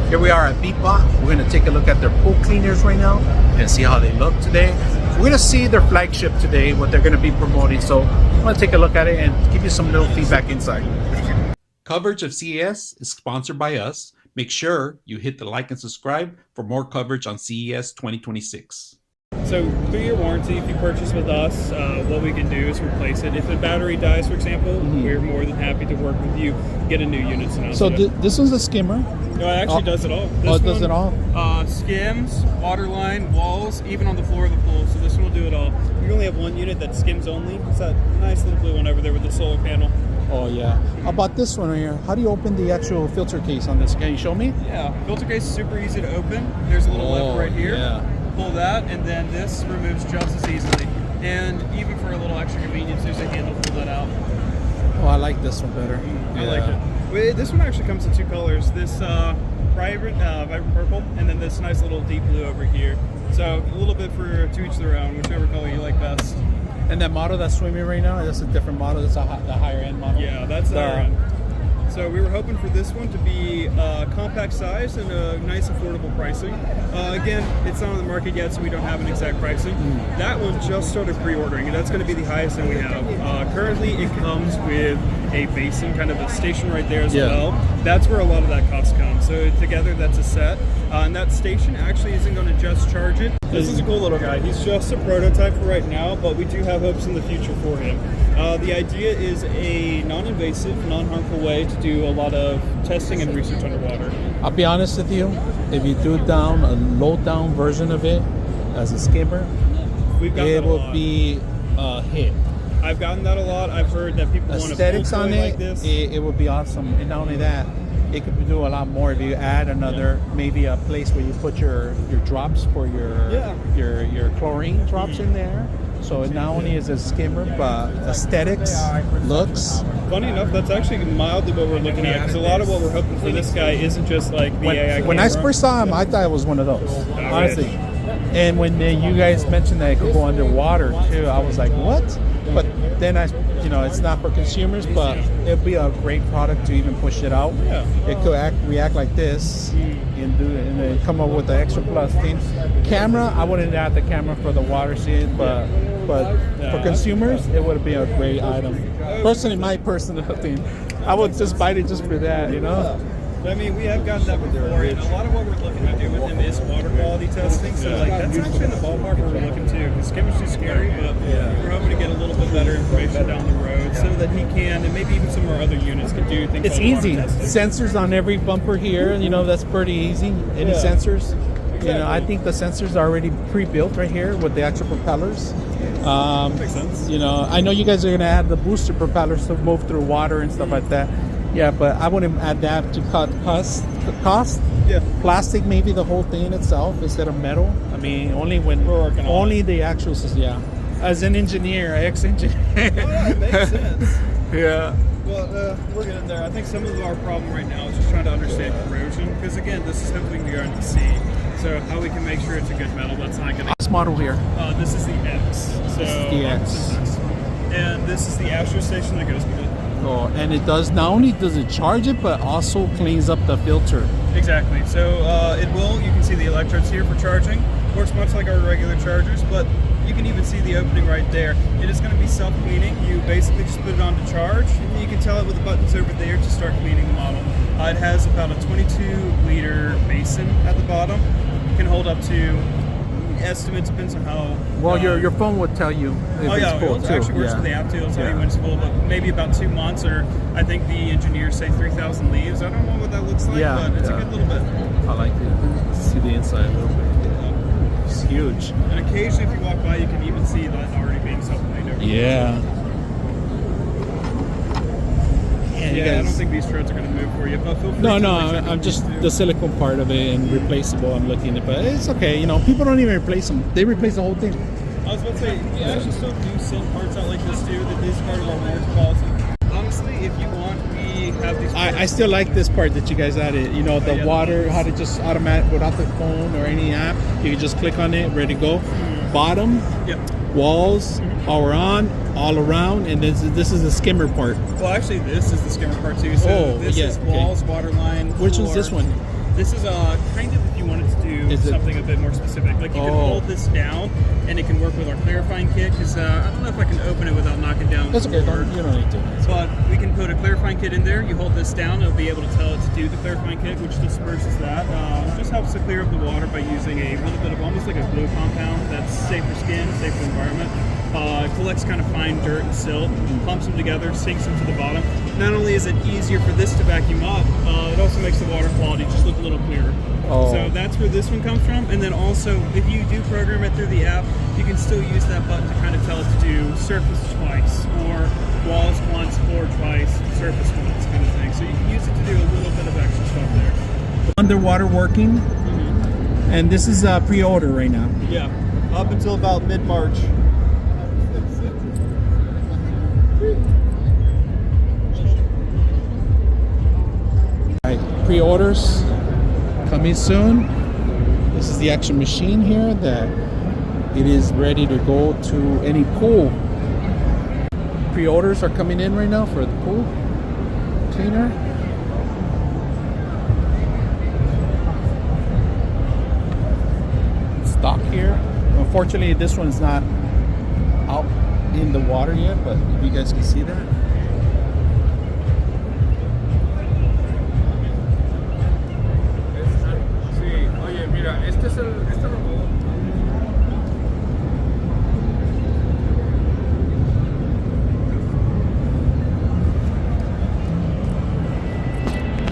Here we are at Beatbot. We're going to take a look at their pool cleaners right now and see how they look today. We're going to see their flagship today, what they're going to be promoting. So I'm going to take a look at it and give you some little feedback inside. Coverage of CES is sponsored by us. Make sure you hit the like and subscribe for more coverage on CES 2026. So 3-year warranty, if you purchase with us, what we can do is replace it. If the battery dies, for example, we're more than happy to work with you, get a new unit sent out. So this one's a skimmer? No, it actually does it all. It does it all? Skims, water line, walls, even on the floor of the pool. So this one will do it all. We only have one unit that skims only. It's that nice little blue one over there with the solar panel. Oh yeah. How about this one right here? How do you open the actual filter case on this? Can you show me? Yeah, filter case is super easy to open. There's a little lever right here. Yeah. Pull that, and then this removes just as easily. And even for a little extra convenience, there's a handle to pull that out. Oh, I like this one better. I like it. Well, this one actually comes in 2 colors. This vibrant purple, and then this nice little deep blue over here. So a little bit for to each their own, whichever color you like best. And that model that's swimming right now, that's a different model. That's the higher end model. Yeah, that's the higher end. So we were hoping for this one to be compact size and a nice affordable pricing. Again, it's not on the market yet, so we don't have an exact pricing. That one just started pre-ordering, and that's going to be the highest end we have. Currently, it comes with a basin, kind of a station right there as well. That's where a lot of that cost comes. So together, that's a set. And that station actually isn't going to just charge it. This is a cool little guy. He's just a prototype for right now, but we do have hopes in the future for him. The idea is a non-invasive, non-harmful way to do a lot of testing and research underwater. I'll be honest with you, if you do down a low-down version of it as a skimmer, it will be a hit. I've gotten that a lot. I've heard that people want to aesthetics on it, like this. It would be awesome. And not only that, it could do a lot more if you add another, maybe a place where you put your drops for your chlorine drops in there. So it not only is a skimmer, but aesthetics, looks. Funny enough, that's actually mildly what we're looking at, because a lot of what we're hoping for this guy isn't just like the AI When I first saw him, I thought it was one of those, honestly. And when you guys mentioned that it could go underwater too, I was like, what? But then it's not for consumers, but it'd be a great product to even push it out. Yeah. It could react like this and then come up with the extra plus thing. Camera, I wouldn't add the camera for the water scene, but for consumers, it would be a great item. Personally, my personal thing, I would just buy it just for that, I mean, we have gotten that before, and a lot of what we're looking to do with him is water quality testing. So, that's actually in the ballpark where we're looking to, because chemistry's scary, but we're hoping to get a little bit better information down the road so that he can, and maybe even some of our other units can do things. It's like easy. water testing. Sensors on every bumper here, that's pretty easy. Any sensors. Exactly. I think the sensors are already pre-built right here with the actual propellers. Makes sense. I know you guys are going to add the booster propellers to move through water and stuff like that. Yeah, but I wouldn't add that to cut cost. Yeah. Plastic, maybe the whole thing itself instead of metal. I mean, only the actual system. Yeah. As an engineer, ex-engineer. It makes sense. Yeah. Well, we're getting there. I think some of our problem right now is just trying to understand corrosion, because again, this is something we are going to see. So how we can make sure it's a good metal that's not going to. This model here. This is the X. So this is the X. And this is the Astro station that goes with it. Oh, and it does not only does it charge it, but also cleans up the filter. Exactly. So it will. You can see the electrodes here for charging. Works much like our regular chargers, but you can even see the opening right there. It is going to be self-cleaning. You basically just put it on to charge, and you can tell it with the buttons over there to start cleaning the model. It has about a 22-liter basin at the bottom. It can hold up to, estimates depends on how. Well, your phone would tell you if it's full it actually works with the app too. It'll tell you when it's full, but maybe about 2 months, or I think the engineers say 3,000 leaves. I don't know what that looks like, but it's a good little bit. I like it. See the inside a little bit. It's huge. And occasionally, if you walk by, you can even see that already being self-cleaned over. Yeah. I don't think these treads are going to move for you, but feel free. No, I'm just the silicone part of it and replaceable. I'm looking at, but it's okay. People don't even replace them; they replace the whole thing. I was about to say, we actually still do send parts out like this too. That this part of our warranty policy. Honestly, if you want, we have these. I still like this part that you guys added. The water, how to just automatic without the phone or any app. You can just click on it, ready to go. Bottom. Yep. Walls, power on, all around, and this is the skimmer part. Well, actually, this is the skimmer part too. So this is walls, water line. Which one's this one? This is kind of if you wanted to do something a bit more specific. Like you can hold this down, and it can work with our clarifying kit. Because I don't know if I can open it without knocking down. That's okay. You don't need to. But we can put a clarifying kit in there. You hold this down, it'll be able to tell it to do the clarifying kit, which disperses that. Just helps to clear up the water by using a little bit of almost like a glue compound that's safe for skin, safe for the environment. Collects kind of fine dirt and silt, pumps them together, sinks them to the bottom. Not only is it easier for this to vacuum up, it also makes the water quality just look a little clearer. So that's where this one comes from. And then also, if you do program it through the app, you can still use that button to kind of tell it to do surface twice, or walls once, floor twice, surface once, kind of thing. So you can use it to do a little bit of extra stuff there. Underwater working, and this is pre-order right now. Yeah, up until about mid-March. Alright, pre-orders coming soon. This is the actual machine here that it is ready to go to any pool. Pre-orders are coming in right now for the pool cleaner. Stock here. Unfortunately, this one's not out in the water yet, but if you guys can see that. Sí, oye, mira, este robot